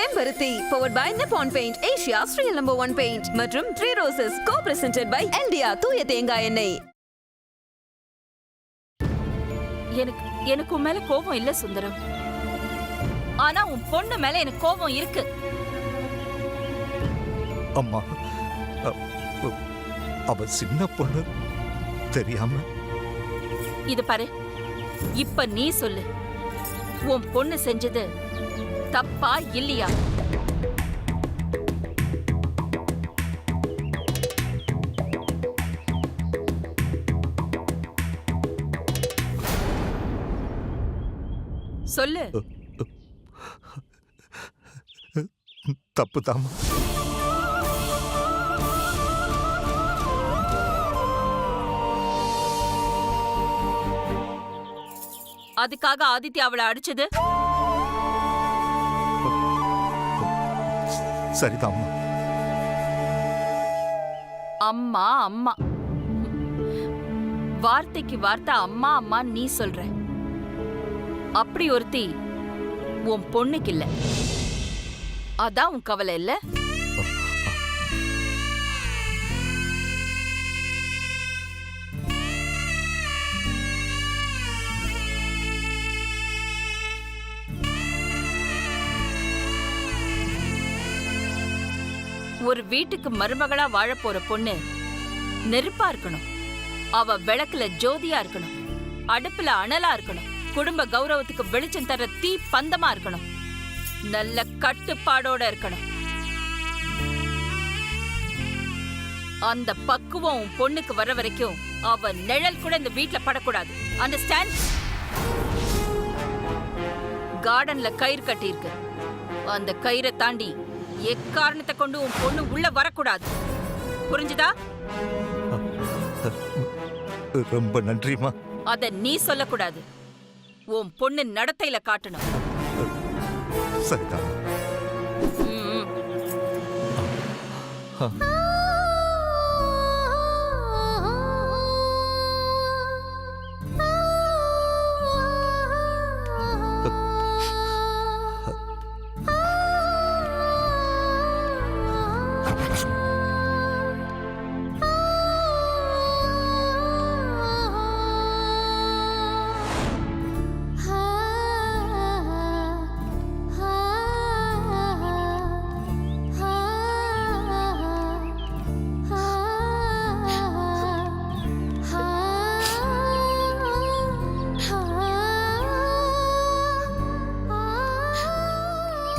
செம்பருத்தி powered by Nippon Paint, Asia's real #1 paint மற்றும் 3 Roses co-presented by Eldia தூய தேங்காய் எண்ணெய். எனக்கு உன் மேல கோபம் இல்ல சுந்தரம். ஆனா உன் பொண்ணு மேல எனக்கு கோபம் இருக்கு. அம்மா, அவ சின்ன பொண்ணு தெரியாம. இது பாரு, இப்ப நீ சொல்லு, உன் பொண்ணு செஞ்சது தப்பா இல்லையா? சொல்லு. தப்புதாம்மா. அதுக்காக ஆதித்யா அவளை அடிச்சது சரிதாம்மா. அம்மா அம்மா வார்த்தைக்கு வார்த்தை அம்மா அம்மா நீ சொல்ற. அப்படி ஒருத்தி உன் பொண்ணுக்கு இல்ல, அதான் உன் கவலை இல்ல? ஒரு வீட்டுக்கு மருமகளா வாழ போற பொண்ணு நெருப்பா இருக்கணும், அவ விளக்குல ஜோதியா இருக்கணும், அடுப்புல அனலா இருக்கணும், குடும்ப கௌரவத்துக்கு வெளிச்சம் தர தீ பந்தமா இருக்கணும், நல்ல கட்டுப்பாடோட இருக்கணும். அந்த பக்குவம் உன் பொண்ணுக்கு வர வரைக்கும் அவ நிழல் கூட இந்த வீட்ல படக்கூடாது. அண்டர்ஸ்டாண்ட்? கார்டன்ல கயிறு கட்டி இருக்கு, அந்த கயிறை தாண்டி எக்காரணத்தை கொண்டு உன் பொண்ணு உள்ள வரக்கூடாது. புரிஞ்சுதா? ரொம்ப நன்றிமா. அத நீ சொல்லக்கூடாது, உன் பொண்ணு நடத்தையில காட்டணும். சரிதான்.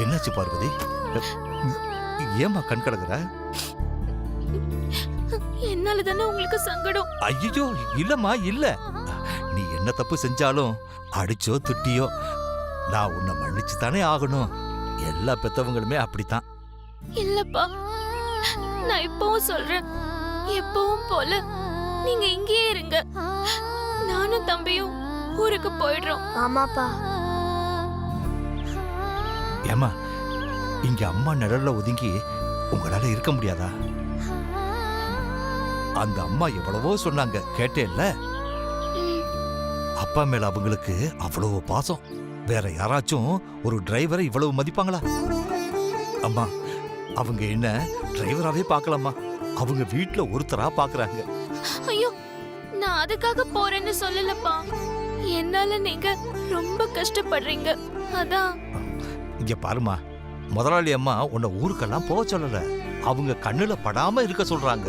என்னாச்சு பார்வதி? ஏமா கண் கலங்குற? என்னால தானே உங்களுக்கு சங்கடம். ஐயோ இல்லம்மா, இல்ல. நீ என்ன தப்பு செஞ்சாலும் அடிச்சோ திட்டியோ நான் உன்னை மன்னிச்சு தானே ஆகணும். எல்லா பெத்தவங்களுமே அப்படித்தான். இல்லப்பா, நான் இப்பவும் சொல்றேன், எப்பவும் போல நீங்க இங்கேயே இருங்க. நானும் தம்பியும் ஊருக்கு போயிடுறோம். ஆமாப்பா. ஏமா, இங்க அம்மா நிழல்ல ஒதுங்கி உங்களால இருக்க முடியாதா? அந்த அம்மா எவ்வளவோ சொன்னாங்க, கேட்டேல்ல? அப்பா மேல அவங்களுக்கு அவ்வளவு பாசம். வேற யாராச்சும் ஒரு டிரைவரை இவ்வளவு மதிப்பாங்களா? அம்மா, அவங்க என்ன டிரைவராவே பார்க்கலாமா? அவங்க வீட்டுல ஒருத்தரா பாக்குறாங்க. ஐயோ, நான் அதுக்காக போறேன்னு சொல்லலப்பா. என்னால நீங்க ரொம்ப கஷ்டப்படுறீங்க, அதான். இங்க பாருமா, முதலாளி அம்மா உன்னை ஊருக்கெல்லாம் போக சொல்லல, அவங்க கண்ணுல படாம இருக்க சொல்றாங்க.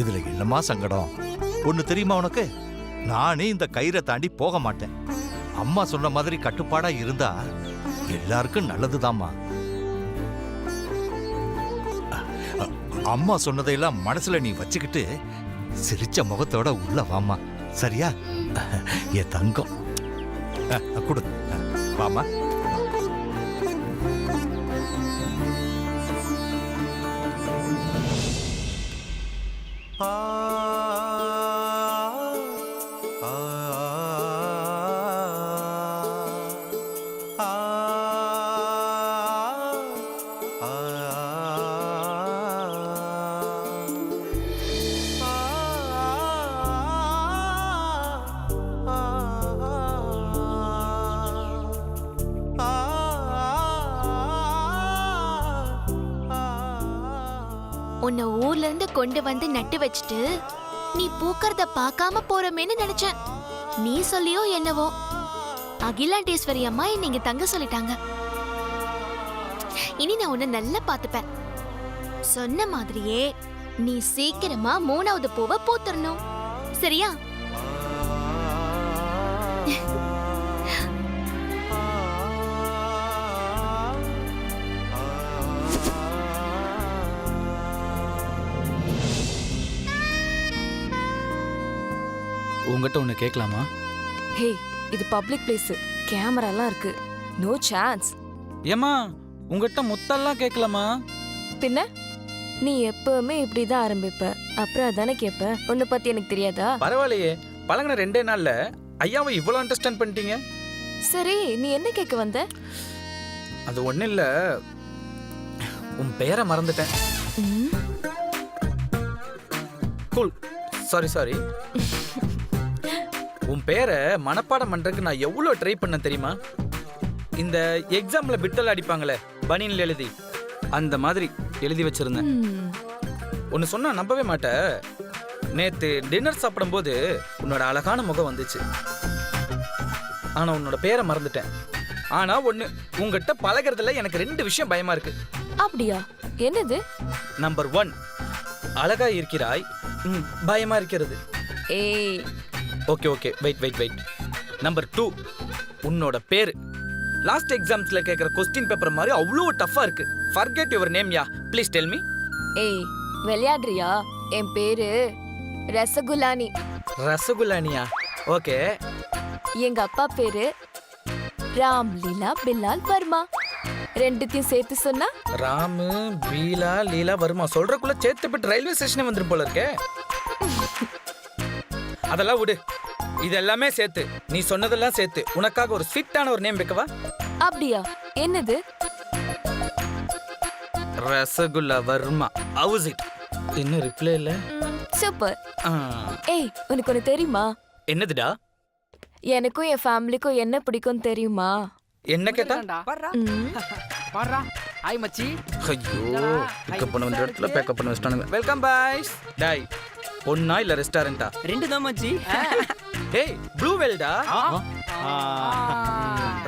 இதுல என்னமா சங்கடம்? ஒண்ணு தெரியுமா உனக்கு? நானே இந்த கயிறை தாண்டி போக மாட்டேன். அம்மா சொன்ன மாதிரி கட்டுப்பாடா இருந்தா எல்லாருக்கும் நல்லதுதாம்மா. அம்மா சொன்னதையெல்லாம் மனசுல நீ வச்சுக்கிட்டு சிரிச்ச முகத்தோட உள்ள வாமா, சரியா? என் தங்கம் கொடு, வாமா. உன்னை ஊர்ல இருந்து கொண்டு வந்து நட்டு வச்சுட்டு நீ பூக்கறத பார்க்காம போறமேன்னு நினைச்சேன். நீ சொல்லியோ என்னவோ அகிலாண்டேஸ்வரி அம்மா என்னை இங்க தங்க சொல்லிட்டாங்க. இனி நான் உன்னை நல்லா பாத்துப்பேன். சொன்ன மாதிரியே நீ சீக்கிரமா 3வது பூவை பூத்துறணும், சரியா? உங்ககிட்ட ஒன்று கேட்கலாமா? ஹே, இது பப்ளிக் பிளேஸ், கேமராலாம் இருக்கு, நோ சான்ஸ். ஏம்மா உங்ககிட்ட முத்தெல்லாம் கேட்கலாமா? பின்ன நீ எப்பவுமே இப்படிதான் ஆரம்பிப்ப, அப்புறம் அதானே கேப்ப. உன்னை பத்தி எனக்கு தெரியாதா? பரவாயில்லையே, பழகின 2 நாள்ல ஐயாவை இவ்வளோ அண்டர்ஸ்டாண்ட் பண்ணிட்டீங்க. சரி, நீ என்ன கேட்க வந்த? அது ஒன்றும் இல்லை, உன் பெயரை மறந்துட்டேன். ம், கூல், சாரி. உன் பேரை மனப்பாடம் பண்றதுக்கு நான் எவ்வளோ ட்ரை பண்ண தெரியுமா? இந்த எக்ஸாம்ல பிட்டல் அடிப்பாங்களே பனியன்ல எழுதி, அந்த மாதிரி எழுதி வச்சிருந்தேன். ம். ஒன்று சொன்னா நம்பவே மாட்ட, நேத்து டின்னர் சாப்பிடும்போது உன்னோட அழகான முகம் வந்துச்சு. ஆனா உன்னோட பேரை மறந்துட்டேன். ஆனா ஒண்ணு, உங்ககிட்ட பழகிறதுல எனக்கு 2 விஷயம் பயமா இருக்கு. அப்படியா? என்னது? நம்பர் 1, அழகா இருக்கிறாய். பயமா இருக்கிறது. ஏய், ஓகே வெயிட். நம்பர் 2, உன்னோட பேரு லாஸ்ட் எக்ஸாம்ஸ்ல கேட்குற கொஸ்டின் பேப்பர் மாதிரி அவ்வளோ டஃபா இருக்கு. Forget your name yeah, please tell me. ஏய், விளையாடுறியா? என் பேரு ரசகுலானி. ரசகுல்லானியா? ஓகே. எங்க அப்பா பேரு ராம்லீலா பில்லால் வர்மா. ரெண்டுத்தையும் சேர்த்து சொன்னா ராமு பீலா லீலா வருமா சொல்றக்குள்ள சேர்த்துப்பட்டு ரயில்வே ஸ்டேஷனே வந்துரும் போல இருக்கே. அதெல்லாம் விடு, இது எல்லாமே சேர்த்து, நீ சொன்னதெல்லாம் சேர்த்து உனக்காக ஒரு ஸ்வீட்டான ஒரு நேம் வைக்கவா? அப்படியா? என்னது? ரசகுல்லா வர்மா. How's it? இன்னும் ரிப்ளை இல்ல. சூப்பர். ஏய், உனக்கு ஒன்று தெரியுமா? என்னதுடா? எனக்கும் என் ஃபேமிலிக்கும் என்ன பிடிக்கும் தெரியுமா? என்ன கேட்டா? ம், பாரா ஹாய் மச்சி. ஐயோ, பிக்கப் பண்ண வந்த இடத்துல பேக்கப் பண்ண வச்சிட்டானுங்க. Welcome boys. டாய், பொண்ணா இல்ல ரெஸ்டாரண்டா? 2 தான் மச்சி. ஏய், ப்ளூ வெல்டா.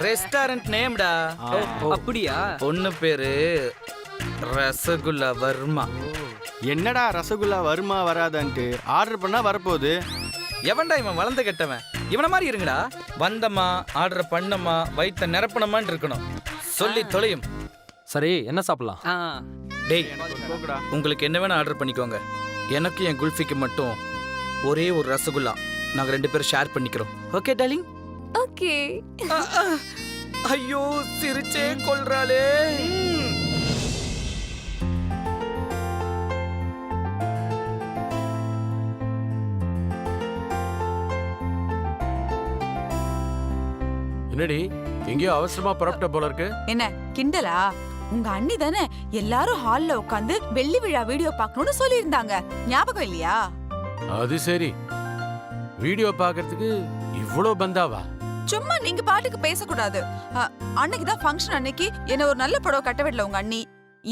ரெஸ்டாரண்ட் நேம்டா. அப்படியா? பொண்ணு பேரு ரசகுல்லா வர்மா. என்னடா ரசகுல்லா வருமா வராதான்ட்டு ஆர்டர் பண்ணா வரப்போகுது. எவன்டா இவன்? வளர்ந்து கெட்டவன். இவன மாதிரி இருங்கடா. வந்தமா, ஆர்டர் பண்ணமா, வயிற்ற நிரப்பணமான்னு இருக்கணும். சொல்லி தொலையும். சரி, என்ன சாப்பிடலாம்? டேய், உங்களுக்கு என்ன வேணா ஆர்டர் பண்ணிக்கோங்க. எனக்கு என் குல்ஃபிக்கு மட்டும் ஒரே ஒரு ரசகுல்லா. நாங்க 2 பேரும் ஷேர் பண்ணிக்கிறோம். Okay darling? ஓகே. ஐயோ, சிரிச்சே கொல்றாளே. என்னடி எங்கேயோ அவசரமா புறப்பட்ட போல இருக்கு? என்ன கிண்டலா? உங்க அண்ணி தானே எல்லாரும் ஹால்ல உட்காந்து வெள்ளி விழா வீடியோ பார்க்கணும்னு சொல்லியிருந்தாங்க, ஞாபகம் இல்லையா? அது சரி, வீடியோ பார்க்கிறதுக்கு இவ்ளோ பந்தாவா? சும்மா நீங்க பாட்டுக்கு பேசக்கூடாது. அன்னைக்கு தான் ஃபங்க்ஷன், அன்னைக்கு என்ன ஒரு நல்ல புடவை கட்ட விடல உங்க அண்ணி.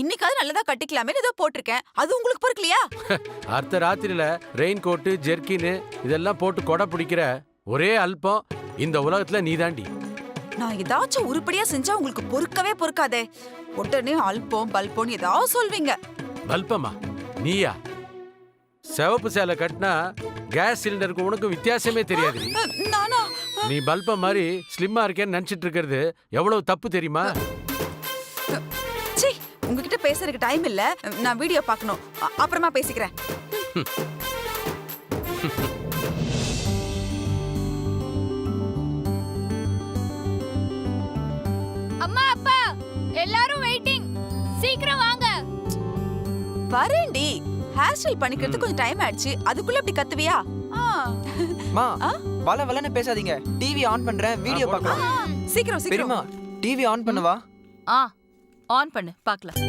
இன்னைக்காவது நல்லதா கட்டிக்கலாமே ஏதோ போட்டிருக்கேன், அது உங்களுக்கு பொறுக்கலையா? அர்த்த ராத்திரியில ரெயின் கோட்டு ஜெர்கின்னு இதெல்லாம் போட்டு கொடை பிடிக்கிற ஒரே அல்பம் இந்த உலகத்துல நீதாண்டி. நான் ஏதாச்சும் உருப்படியா செஞ்சா உங்களுக்கு பொறுக்கவே பொறுக்காதே. உடனே அல்பம் பல்போன்னு ஏதாவது சொல்வீங்க. பல்பமா? நீயா? சிவப்பு சேலை கட்டினா கேஸ் சிலிண்டருக்கு உனக்கு வித்தியாசமே தெரியாது. நானா? நீ பல்பம் மாதிரி ஸ்லிம்மா இருக்கேன்னு நினைச்சிட்டு இருக்கிறது எவ்வளவு தப்பு தெரியுமா? சீ, உங்ககிட்ட பேசுறதுக்கு டைம் இல்ல, நான் வீடியோ பார்க்கணும். அப்புறமா பேசிக்கிறேன். அம்மா அப்பா எல்லாரும் வெயிட்டிங், சீக்கிரம் வாங்க. வரேன்டி, ஹேர் ஸ்டைல் பண்ணிக்கிறது கொஞ்சம் டைம் ஆயிடுச்சு, அதுக்குள்ள இப்படி கத்துவியா? மா வல வலன்னு பேசாதீங்க. டிவி ஆன் பண்றேன், வீடியோ பார்க்கலாம். சீக்கிரம் பெரியம்மா, சீக்கிரம். டிவி ஆன் பண்ணவா? ஆன் பண்ணு பார்க்கலாம்.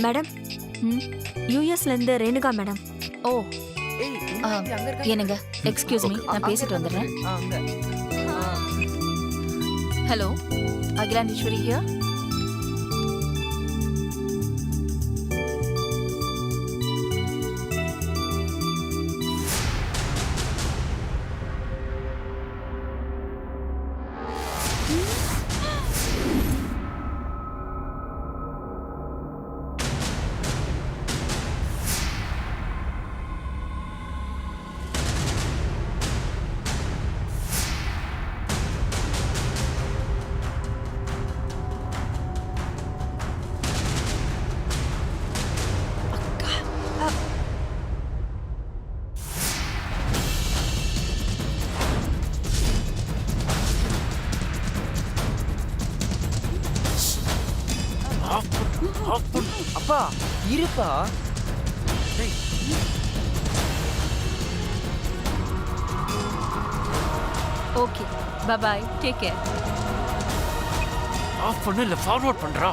மேடம், யூஎஸ்ல இருந்து ரேணுகா மேடம். ஓ, ஏய் என்னங்க எக்ஸ்கியூஸ் மீ, நான் பேசிட்டு வந்துடுறேன். Hello, Akilandeswari here. அப்பா இருப்பா. Okay, bye, take care. Off பண்ணு இல்ல ஃபார்வர்ட் பண்றா.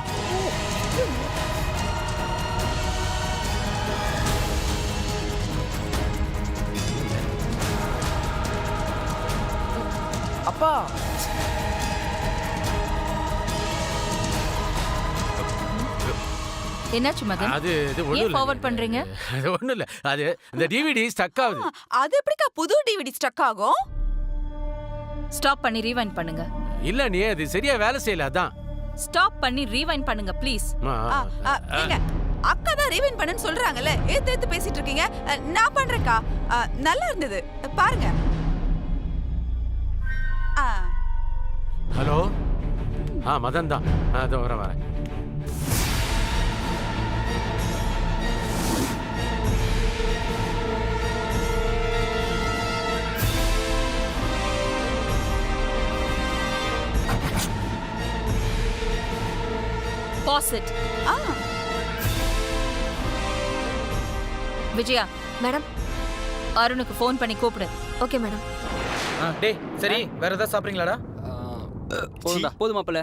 அப்பா என்னாச்சு மகன்? அது இது ஒண்ணு ஏன் இல்ல. ஃபார்வர்ட் பண்றீங்க? அது ஒண்ணு இல்ல. அது இந்த டிவிடி ஸ்டக் ஆகுது. அது எப்படிக்கா புது டிவிடி ஸ்டக் ஆகும்? ஸ்டாப் பண்ணி ரீவைண்ட் பண்ணுங்க. இல்ல நீ அது சரியா வேலை செய்யல அதான். ஸ்டாப் பண்ணி ரீவைண்ட் பண்ணுங்க ப்ளீஸ். ஏங்க, அக்கா தான் ரீவைண்ட் பண்ணுன்னு சொல்றாங்கல்ல, ஏத்து பேசிட்டு இருக்கீங்க. நான் பண்றேன்க்கா. நல்லா இருந்தது பாருங்க. ஹலோ, மதன் தான். அதோ வரேன். Pass it. விஜயா மேடம், அருணுக்கு ஃபோன் பண்ணி கூப்பிடு. Okay madam. டேய் சரி, வேற ஏதாவது சாப்பிடுறீங்களாடா? போதும் மாப்பிள்ள.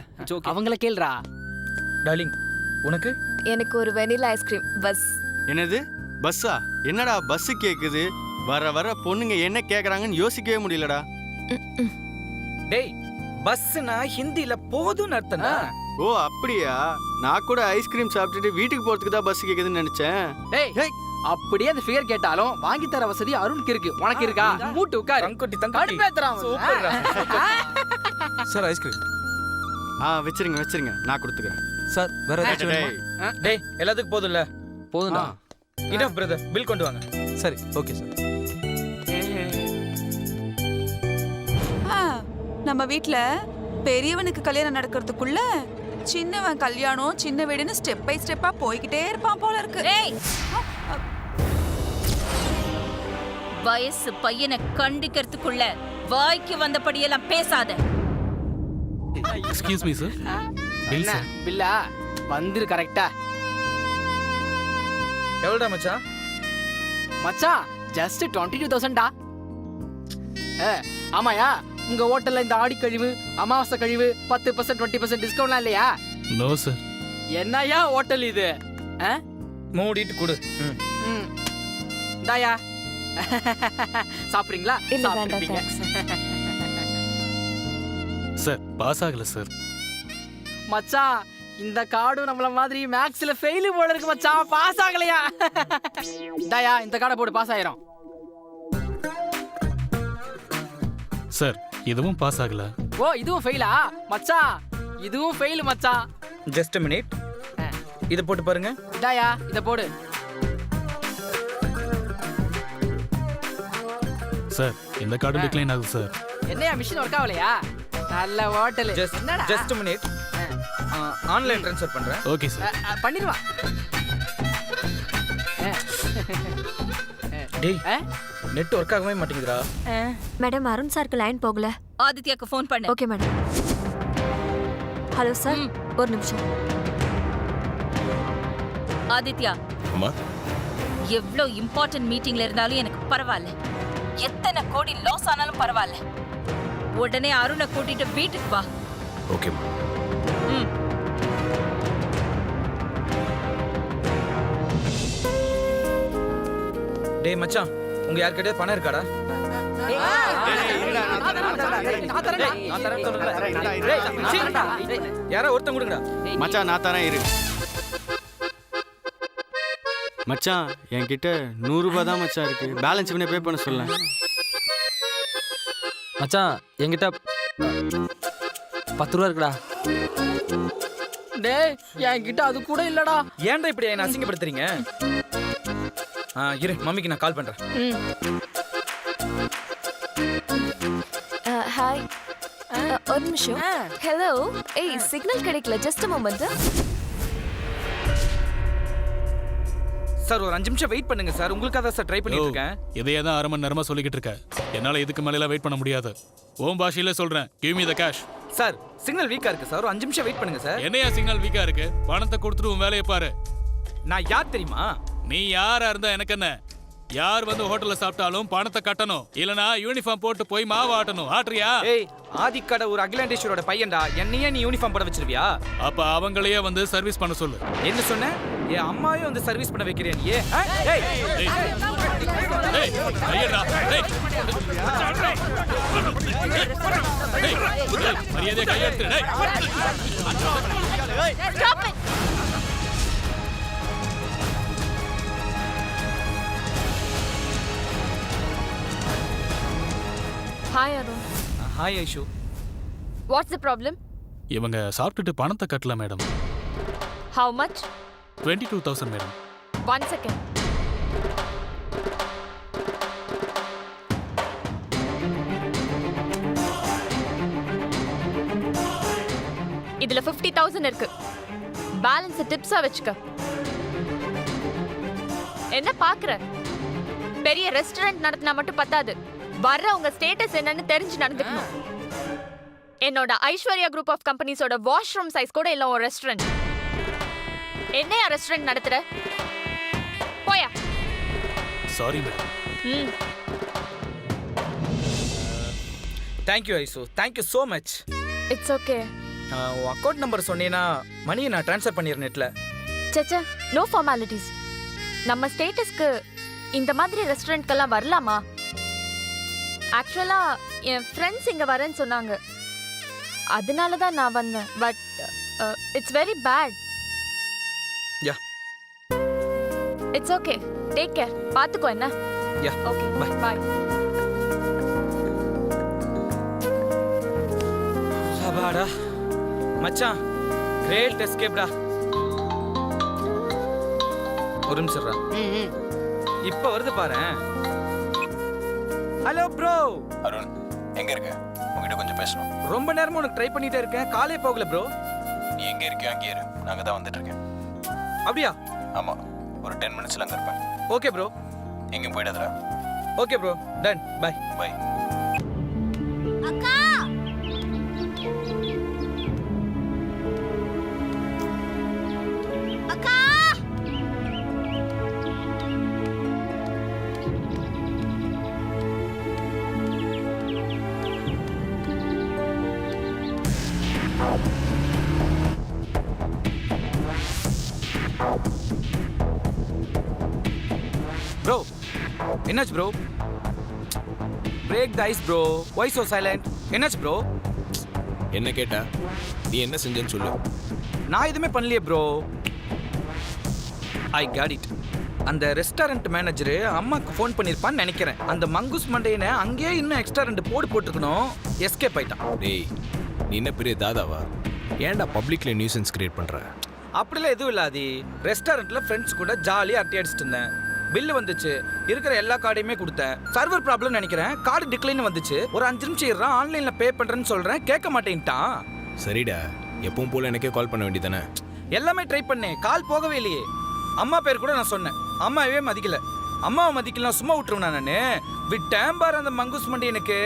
அவங்கள கேளுடா. டார்லிங், உனக்கு? எனக்கு ஒரு வெனிலா ஐஸ்கிரீம் பஸ். என்னது பஸ்ஸா? என்னடா பஸ் கேக்குது? வர வர பொண்ணுங்க என்ன கேக்குறாங்கன்னு யோசிக்கவே முடியலடா. டேய், பஸ்னா ஹிந்தில போதும்னு அர்த்தம்டா. ஓ அப்படியா? நான் கூட ஐஸ்கிரீம் சாப்பிட்டுட்டு வீட்டுக்கு போறதுக்கு தான் பஸ் கேக்குதுன்னு நினைச்சேன். டேய் அப்படியே அந்த ஃபிகர் கேட்டாலும் வாங்கி தர வசதி அருணுக்கு இருக்கு. உனக்கு இருக்கா? மூட்டு உட்காரு. தங்கக்குட்டி கடுப்பேத்துறான் அவன். சூப்பர்டா. Sir ice cream. வச்சிருங்க நான் கொடுத்துக்கிறேன். சார் வேற ஏதாச்சும் டேய், வேணுமா? டேய், எல்லாத்துக்கும் போதும்ல? போதும்டா. இடம் பிரதர், பில் கொண்டு வாங்க. சரி ஓகே சார். நம்ம வீட்ல பெரியவனுக்கு கல்யாணம் நடக்கிறதுக்குள்ள சின்னவன் கல்யாணம் சின்ன வீடுன்னு ஸ்டெப் பை ஸ்டெப்பா போய்கிட்டே இருப்பான் போல இருக்கு. ஏய், வயசு பையனை கண்டிக்கிறதுக்குள்ள வாய்க்கு வந்தபடியெல்லாம் பேசாத. Excuse me sir. Bill sir. பில்லா வந்துரு கரெக்ட்டா. எவ்வளோடா மச்சான்? மச்சான் ஜஸ்ட் 22,000டா. ஆமாயா, உங்க ஹோட்டல்ல இந்த ஆடி கழிவு, அமாவாசை கழிவு 10% 20% டிஸ்கவுண்ட்லாம் இல்லையா? No sir. என்னையா ஹோட்டல் இது? மூடிட்டு கொடு. தாயா சாப்பிடுறீங்களா? இல்ல, வேண்டாம், சாப்பிடுறீங்க. சார் பாஸ் ஆகல சார். மச்சான் இந்த கார்டும் நம்மள மாதிரி மேக்ஸ்ல ஃபெயில் போல இருக்கு மச்சான். பாஸ் ஆகலையா? தாயா இந்த கார்டை போடு, பாஸ் ஆயிரும். சார் இதுவும் பாஸ் ஆகல. ஓ இதுவும் ஃபெயிலா மச்சான்? இதுவும் ஃபெயில் மச்சான். Just a minute. இத போட்டு பாருங்க. தாயா இத போடு. சார் இந்த கார்டு டிக்ளைன் ஆகுது சார். என்னையா மிஷின் ஒர்க் ஆகலையா? நல்ல ஹோட்டல். என்னடா? Just a minute. Online transfer பண்றேன். Okay sir. பண்ணிடுவா. டேய், நெட் ஒர்க் ஆகவே மாட்டேங்குதுடா. மேடம், அருண் சாருக்கு லைன் போகல. ஆதித்யாக்கு ஃபோன் பண்ணு. Okay madam. ஹலோ சார், ஒரு நிமிஷம். ஆதித்யா, எவ்ளோ இம்பார்ட்டன்ட் மீட்டிங்ல இருந்தாலும் எனக்கு பரவாயில்ல. எத்தனை கோடி லாஸ் ஆனாலும் பரவாயில்ல. உடனே அருணை கூட்டிட்டு வீட்டுக்கு வா. ஓகேம்மா. டேய் மச்சான், உங்க யார்கிட்டயே பணம் இருக்காடா? யாரா ஒருத்தன் கொடுங்கடா. மச்சான் நான் தரேன் இரு. மச்சான் என்கிட்ட 100 ரூபாய் தான் மச்சான் இருக்கு. பேலன்ஸ் பண்ணி பே பண்ண சொல்ல. மச்சான் என்கிட்ட 10 ரூபா இருக்குடா. டேய் என்கிட்ட அது கூட இல்லடா. ஏன்டா இப்படி என்ன அசிங்கப்படுத்துறீங்க? இரு, மம்மிக்கு நான் கால் பண்றேன். ஹாய், ஒரு நிமிஷம். ஹலோ, ஏய் சிக்னல் கிடைக்கல, ஜஸ்ட் அ மொமெண்ட். சார் ஒரு 5 நிமிஷம் வெயிட் பண்ணுங்க சார், உங்களுக்காக தான் சார் ட்ரை பண்ணிட்டு இருக்கேன். இதையே தான் அரை மணி நேரமா சொல்லிக்கிட்டு இருக்க. என்னால இதுக்கு மேல வெயிட் பண்ண முடியாது. ஓம் பாஷையில சொல்றேன், give me the cash. Sir signal வீக்கா இருக்கு சார், ஒரு 5 நிமிஷம் வெயிட் பண்ணுங்க சார். என்னையா சிக்னல் வீக்கா இருக்கு? பணத்தை கொடுத்துட்டு உன் வேலையை பாரு. நான் யார் தெரியுமா? நீ யாரா இருந்தா எனக்கு என்ன? யார் வந்து ஹோட்டல்ல சாப்பிட்டாலும் பணத்தை கட்டணும், இல்லனா யூனிஃபார்ம் போட்டு போய் மாவு ஆட்டணும். ஆட்றியா? ஏய், ஆதிக்கடை ஒரு அகிலாண்டேஸ்வரோட பையன்டா, என்னையே நீ யூனிஃபார்ம் போட வச்சிருவியா? அப்ப அவங்களையே வந்து சர்வீஸ் பண்ண சொல்லு. என்ன சொன்ன? என் அம்மாவே வந்து சர்வீஸ் பண்ண வைக்கிறேன் நீ. ஏய் ஏய் ஐயடா, ஏய் மரியாதை கையெடுத்து. Hi Arun. Hi Aishu. What's the problem? இவங்க சாப்பிட்டுட்டு பணத்தை கட்டல madam. How much? 22,000 madam. 1 second. இதுல 50,000 இருக்கு. பேலன்ஸ் டிப்ஸா வெச்சுக்க. என்ன பாக்குற? பெரிய ரெஸ்டாரண்ட் நடத்தினா மட்டும் பத்தாது, வர்றவங்க ஸ்டேட்டஸ் என்னன்னு தெரிஞ்சு நடந்துக்கணும். என்னோட ஐஸ்வர்யா குரூப் ஆஃப் கம்பெனிஸோட வாஷ்ரூம் சைஸ் கூட இல்ல ஒரு ரெஸ்டாரண்ட். என்னையா ரெஸ்டாரண்ட் நடத்துற? போயா. Sorry madam. Thank you Aishu, thank you so much. It's okay. உன் அக்கௌண்ட் நம்பர் சொன்னீங்கன்னா மணியை நான் ட்ரான்ஸ்ஃபர் பண்ணிடுறேன் நெட்ல. சச்சா, நோ ஃபார்மாலிட்டிஸ். நம்ம ஸ்டேட்டஸ்க்கு இந்த மாதிரி ரெஸ்டாரண்ட்க்கெல்லாம் வரலாமா? ஆக்சுவலா என் ஃப்ரெண்ட்ஸ் இங்க வரேன்னு சொன்னாங்க, அதனால தான் நான் வந்தேன். But it's very bad. Ya, it's okay, take care. பாத்துக்கோ என்ன. Ya, okay, bye. பை. அப்பாடா மச்சான், கிரேட் எஸ்கேப்டா. ஒரு நிமிஷம்டா, இப்ப வருது பாரேன். Hello bro. அருண் எங்க இருக்க? உங்ககிட்ட கொஞ்சம் பேசணும். ரொம்ப நேரமா உனக்கு ட்ரை பண்ணிட்டே இருக்கேன், காலே போகல ப்ரோ. நீ எங்க இருக்கியோ அங்கே இரு, நாங்க தான் வந்துட்டு இருக்கேன். அப்படியா? ஆமா, ஒரு 10 மினிட்ஸ்ல அங்க இருப்பேன். Okay bro. எங்கேயும் போயிடாதடா. Okay bro, done, bye. Bye. அக்கா அக்கா ப்ரோ என்னாச்சு bro? Break the ice bro. Why so silent? என்னாச்சு ப்ரோ? என்ன கேட்டா? நீ என்ன செஞ்சேன்னு சொல்லு. நான் எதுவுமே பண்ணலையே ப்ரோ. I got it. அந்த ரெஸ்டாரண்ட் மேனேஜர் அம்மாக்கு ஃபோன் பண்ணியிருப்பான்னு நினைக்கிறேன். அந்த மங்குஸ் மண்டையனை அங்கேயே இன்னும் எக்ஸ்ட்ரா 2 போட்டுருக்கணும். எஸ்கேப் ஆயிட்டான். டேய், நீ என்ன பெரிய தாதாவா? ஏன்டா பப்ளிக்ல நியூசன்ஸ் கிரியேட் பண்ற? அப்படிலாம் எதுவும் இல்லாது. ரெஸ்டாரண்ட்ல ஃப்ரெண்ட்ஸ் கூட ஜாலியாக அரட்டை அடிச்சுட்டு இருந்தேன். பில்லு வந்துச்சு, இருக்கிற எல்லா கார்டையுமே கொடுத்தேன். சர்வர் ப்ராப்ளம் நினைக்கிறேன், கார்டு டிக்ளைன் வந்துச்சு. ஒரு 5 நிமிஷம் இருறான், ஆன்லைன்ல பே பண்றேன்னு சொல்றேன், கேட்க மாட்டேன்ட்டான். சரிடா, எப்பவும் போல எனக்கே கால் பண்ண வேண்டியதானே? எல்லாமே ட்ரை பண்ணேன், கால் போகவே இல்லையே. அம்மா பேர் கூட நான் சொன்னேன், அம்மாவே மதிக்கல. அம்மாவை மதிக்கலாம் சும்மா விட்டுருவேன் நானு. விட்டேன் பாரு அந்த மங்குஸ் மண்டி எனக்கு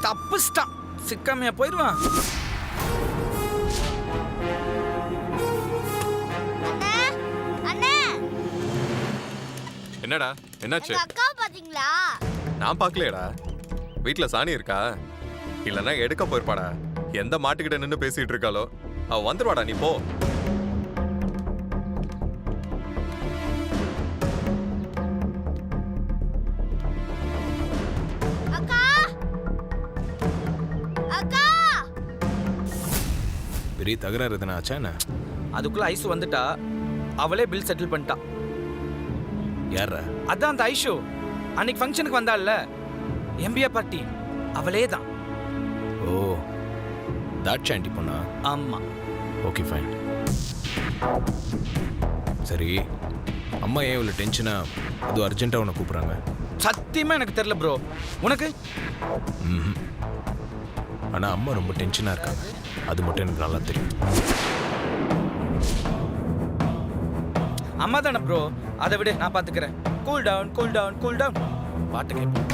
தப்புச்சிட்டான். சிக்காமையா போயிடுவான். என்னடா என்னாச்சு? அக்கா பாத்தீங்களா? நான் பார்க்கலையடா. வீட்ல சாணி இருக்கா? இல்லைன்னா எடுக்க போயிருப்பாடா. எந்த மாட்டுக்கிட்ட நின்று பேசிட்டு இருக்காளோ அவ வந்துருவாடா, நீ போ. பெரிய தகராறு எதுனா ஆச்சா என்ன? அதுக்குள்ள ஐசு வந்துட்டா, அவளே பில் செட்டில் பண்ணிட்டா. யாரா? அதான் அந்த ஐஷு அன்னைக்கு ஃபங்க்ஷனுக்கு வந்தாள்ல, எம்பிஏ பார்ட்டி, அவளே தான். ஓ, தாட்சி ஆண்டி பொண்ணா? ஆமா. Okay fine. சரி, அம்மா ஏன் இவ்வளோ டென்ஷனா அது அர்ஜென்ட்டாக உன்னை கூப்பிட்றாங்க? சத்தியமா எனக்கு தெரியல ப்ரோ. உனக்கு? ம். ஆனால் அம்மா ரொம்ப டென்ஷனாக இருக்காங்க, அது மட்டும் எனக்கு நல்லா தெரியும். அம்மா தானே ப்ரோ, அதை விட நான் பாத்துக்கிறேன். Cool down, cool down, cool down. பாட்டு கேட்போம்.